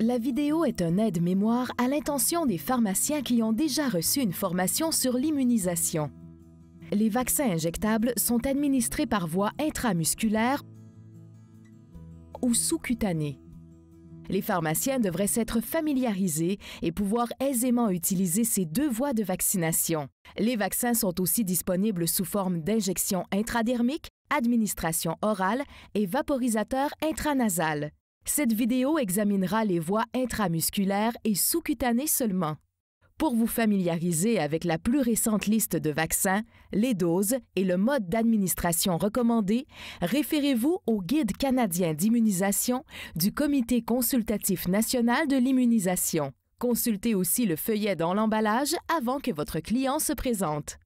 La vidéo est un aide-mémoire à l'intention des pharmaciens qui ont déjà reçu une formation sur l'immunisation. Les vaccins injectables sont administrés par voie intramusculaire ou sous-cutanée. Les pharmaciens devraient s'être familiarisés et pouvoir aisément utiliser ces deux voies de vaccination. Les vaccins sont aussi disponibles sous forme d'injection intradermique, administration orale et vaporisateur intranasal. Cette vidéo examinera les voies intramusculaires et sous-cutanées seulement. Pour vous familiariser avec la plus récente liste de vaccins, les doses et le mode d'administration recommandé, référez-vous au Guide canadien d'immunisation du Comité consultatif national de l'immunisation. Consultez aussi le feuillet dans l'emballage avant que votre client se présente.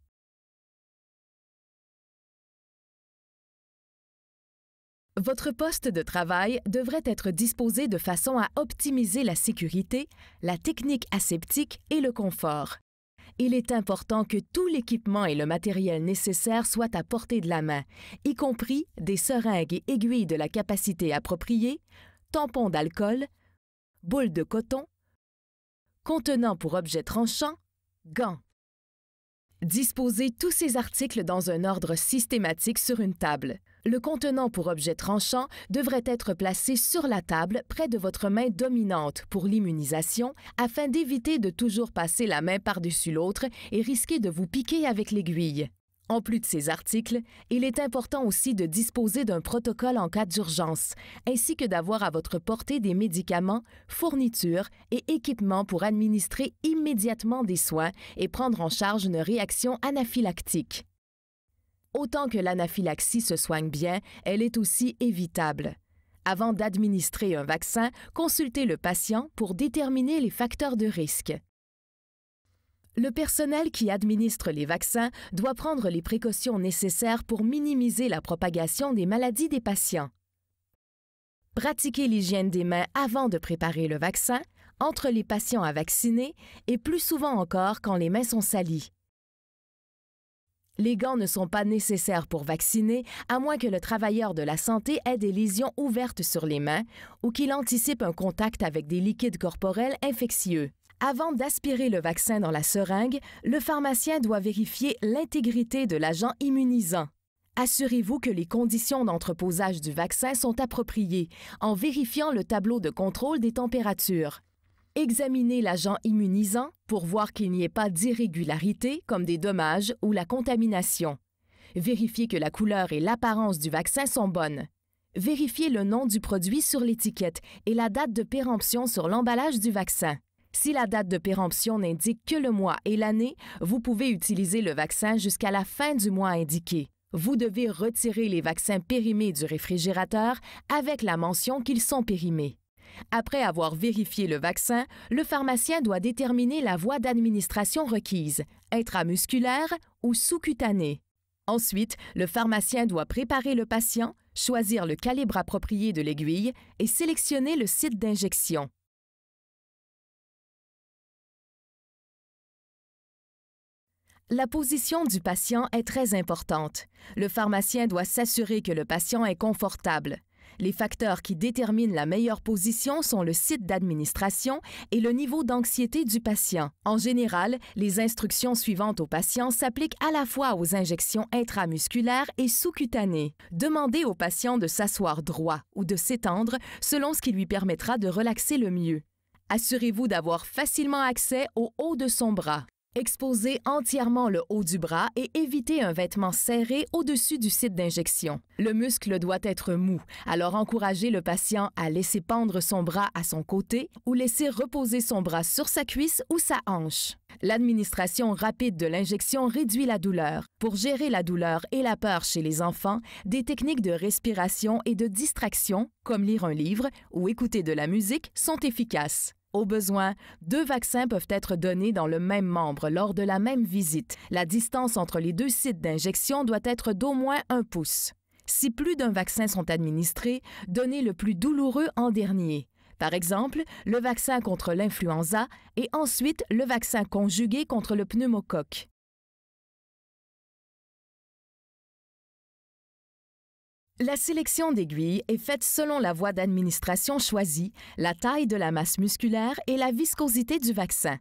Votre poste de travail devrait être disposé de façon à optimiser la sécurité, la technique aseptique et le confort. Il est important que tout l'équipement et le matériel nécessaire soient à portée de la main, y compris des seringues et aiguilles de la capacité appropriée, tampons d'alcool, boules de coton, contenants pour objets tranchants, gants. Disposez tous ces articles dans un ordre systématique sur une table. Le contenant pour objet tranchant devrait être placé sur la table près de votre main dominante pour l'immunisation afin d'éviter de toujours passer la main par-dessus l'autre et risquer de vous piquer avec l'aiguille. En plus de ces articles, il est important aussi de disposer d'un protocole en cas d'urgence, ainsi que d'avoir à votre portée des médicaments, fournitures et équipements pour administrer immédiatement des soins et prendre en charge une réaction anaphylactique. Autant que l'anaphylaxie se soigne bien, elle est aussi évitable. Avant d'administrer un vaccin, consultez le patient pour déterminer les facteurs de risque. Le personnel qui administre les vaccins doit prendre les précautions nécessaires pour minimiser la propagation des maladies des patients. Pratiquez l'hygiène des mains avant de préparer le vaccin, entre les patients à vacciner et plus souvent encore quand les mains sont salies. Les gants ne sont pas nécessaires pour vacciner, à moins que le travailleur de la santé ait des lésions ouvertes sur les mains ou qu'il anticipe un contact avec des liquides corporels infectieux. Avant d'aspirer le vaccin dans la seringue, le pharmacien doit vérifier l'intégrité de l'agent immunisant. Assurez-vous que les conditions d'entreposage du vaccin sont appropriées en vérifiant le tableau de contrôle des températures. Examinez l'agent immunisant pour voir qu'il n'y ait pas d'irrégularité comme des dommages ou la contamination. Vérifiez que la couleur et l'apparence du vaccin sont bonnes. Vérifiez le nom du produit sur l'étiquette et la date de péremption sur l'emballage du vaccin. Si la date de péremption n'indique que le mois et l'année, vous pouvez utiliser le vaccin jusqu'à la fin du mois indiqué. Vous devez retirer les vaccins périmés du réfrigérateur avec la mention qu'ils sont périmés. Après avoir vérifié le vaccin, le pharmacien doit déterminer la voie d'administration requise, intramusculaire ou sous-cutanée. Ensuite, le pharmacien doit préparer le patient, choisir le calibre approprié de l'aiguille et sélectionner le site d'injection. La position du patient est très importante. Le pharmacien doit s'assurer que le patient est confortable. Les facteurs qui déterminent la meilleure position sont le site d'administration et le niveau d'anxiété du patient. En général, les instructions suivantes au patient s'appliquent à la fois aux injections intramusculaires et sous-cutanées. Demandez au patient de s'asseoir droit ou de s'étendre selon ce qui lui permettra de relaxer le mieux. Assurez-vous d'avoir facilement accès au haut de son bras. Exposez entièrement le haut du bras et évitez un vêtement serré au-dessus du site d'injection. Le muscle doit être mou, alors encouragez le patient à laisser pendre son bras à son côté ou laisser reposer son bras sur sa cuisse ou sa hanche. L'administration rapide de l'injection réduit la douleur. Pour gérer la douleur et la peur chez les enfants, des techniques de respiration et de distraction, comme lire un livre ou écouter de la musique, sont efficaces. Au besoin, 2 vaccins peuvent être donnés dans le même membre lors de la même visite. La distance entre les 2 sites d'injection doit être d'au moins 1 pouce. Si plus d'un vaccin sont administrés, donnez le plus douloureux en dernier. Par exemple, le vaccin contre l'influenza et ensuite le vaccin conjugué contre le pneumocoque. La sélection d'aiguilles est faite selon la voie d'administration choisie, la taille de la masse musculaire et la viscosité du vaccin.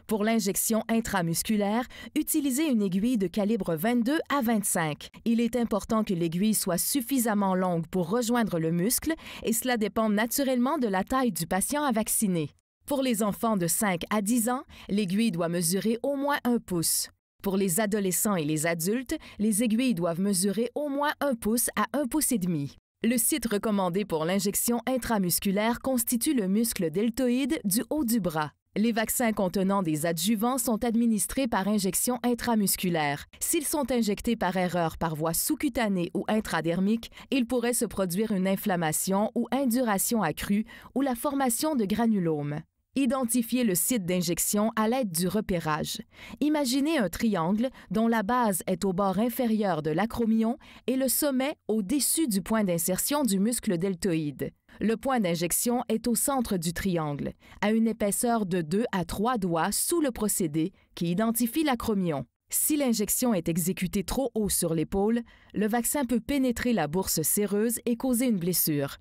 Pour l'injection intramusculaire, utilisez une aiguille de calibre 22 à 25. Il est important que l'aiguille soit suffisamment longue pour rejoindre le muscle et cela dépend naturellement de la taille du patient à vacciner. Pour les enfants de 5 à 10 ans, l'aiguille doit mesurer au moins 1 pouce. Pour les adolescents et les adultes, les aiguilles doivent mesurer au moins 1 pouce à 1 pouce et demi. Le site recommandé pour l'injection intramusculaire constitue le muscle deltoïde du haut du bras. Les vaccins contenant des adjuvants sont administrés par injection intramusculaire. S'ils sont injectés par erreur par voie sous-cutanée ou intradermique, il pourrait se produire une inflammation ou induration accrue ou la formation de granulomes. Identifiez le site d'injection à l'aide du repérage. Imaginez un triangle dont la base est au bord inférieur de l'acromion et le sommet au-dessus du point d'insertion du muscle deltoïde. Le point d'injection est au centre du triangle, à une épaisseur de 2 à 3 doigts sous le procédé qui identifie l'acromion. Si l'injection est exécutée trop haut sur l'épaule, le vaccin peut pénétrer la bourse séreuse et causer une blessure.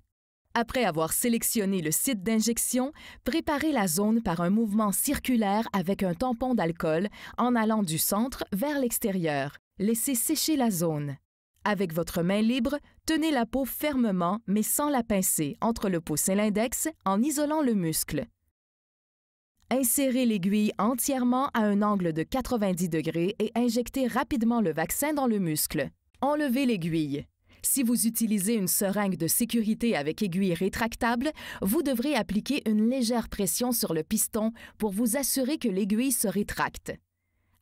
Après avoir sélectionné le site d'injection, préparez la zone par un mouvement circulaire avec un tampon d'alcool en allant du centre vers l'extérieur. Laissez sécher la zone. Avec votre main libre, tenez la peau fermement mais sans la pincer entre le pouce et l'index en isolant le muscle. Insérez l'aiguille entièrement à un angle de 90 degrés et injectez rapidement le vaccin dans le muscle. Enlevez l'aiguille. Si vous utilisez une seringue de sécurité avec aiguille rétractable, vous devrez appliquer une légère pression sur le piston pour vous assurer que l'aiguille se rétracte.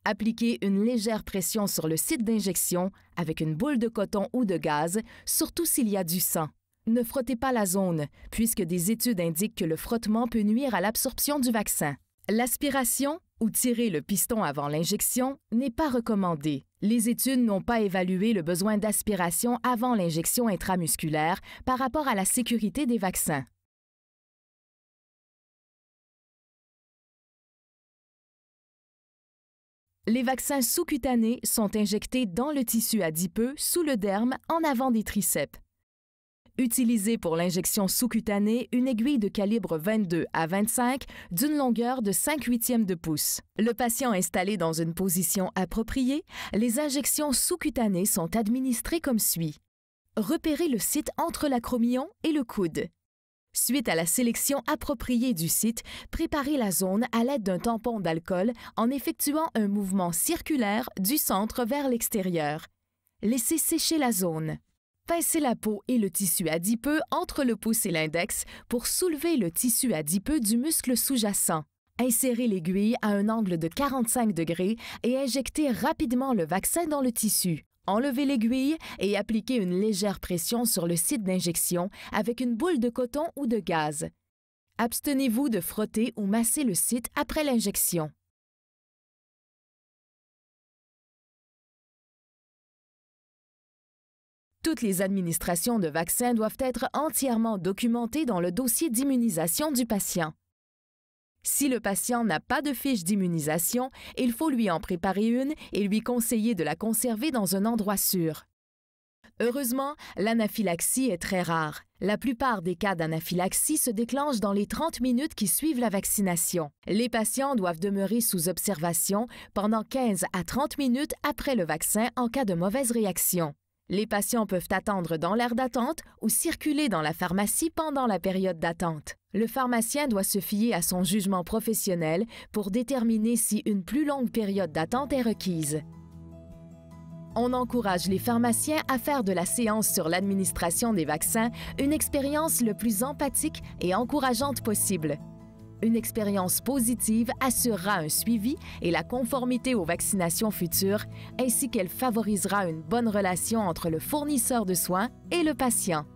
Appliquez une légère pression sur le site d'injection avec une boule de coton ou de gaz, surtout s'il y a du sang. Ne frottez pas la zone, puisque des études indiquent que le frottement peut nuire à l'absorption du vaccin. L'aspiration, ou tirer le piston avant l'injection, n'est pas recommandée. Les études n'ont pas évalué le besoin d'aspiration avant l'injection intramusculaire par rapport à la sécurité des vaccins. Les vaccins sous-cutanés sont injectés dans le tissu adipeux sous le derme en avant des triceps. Utilisez pour l'injection sous-cutanée une aiguille de calibre 22 à 25 d'une longueur de 5/8 de pouce. Le patient installé dans une position appropriée, les injections sous-cutanées sont administrées comme suit. Repérez le site entre l'acromion et le coude. Suite à la sélection appropriée du site, préparez la zone à l'aide d'un tampon d'alcool en effectuant un mouvement circulaire du centre vers l'extérieur. Laissez sécher la zone. Pincez la peau et le tissu adipeux entre le pouce et l'index pour soulever le tissu adipeux du muscle sous-jacent. Insérez l'aiguille à un angle de 45 degrés et injectez rapidement le vaccin dans le tissu. Enlevez l'aiguille et appliquez une légère pression sur le site d'injection avec une boule de coton ou de gaz. Abstenez-vous de frotter ou masser le site après l'injection. Toutes les administrations de vaccins doivent être entièrement documentées dans le dossier d'immunisation du patient. Si le patient n'a pas de fiche d'immunisation, il faut lui en préparer une et lui conseiller de la conserver dans un endroit sûr. Heureusement, l'anaphylaxie est très rare. La plupart des cas d'anaphylaxie se déclenchent dans les 30 minutes qui suivent la vaccination. Les patients doivent demeurer sous observation pendant 15 à 30 minutes après le vaccin en cas de mauvaise réaction. Les patients peuvent attendre dans l'aire d'attente ou circuler dans la pharmacie pendant la période d'attente. Le pharmacien doit se fier à son jugement professionnel pour déterminer si une plus longue période d'attente est requise. On encourage les pharmaciens à faire de la séance sur l'administration des vaccins une expérience le plus empathique et encourageante possible. Une expérience positive assurera un suivi et la conformité aux vaccinations futures, ainsi qu'elle favorisera une bonne relation entre le fournisseur de soins et le patient.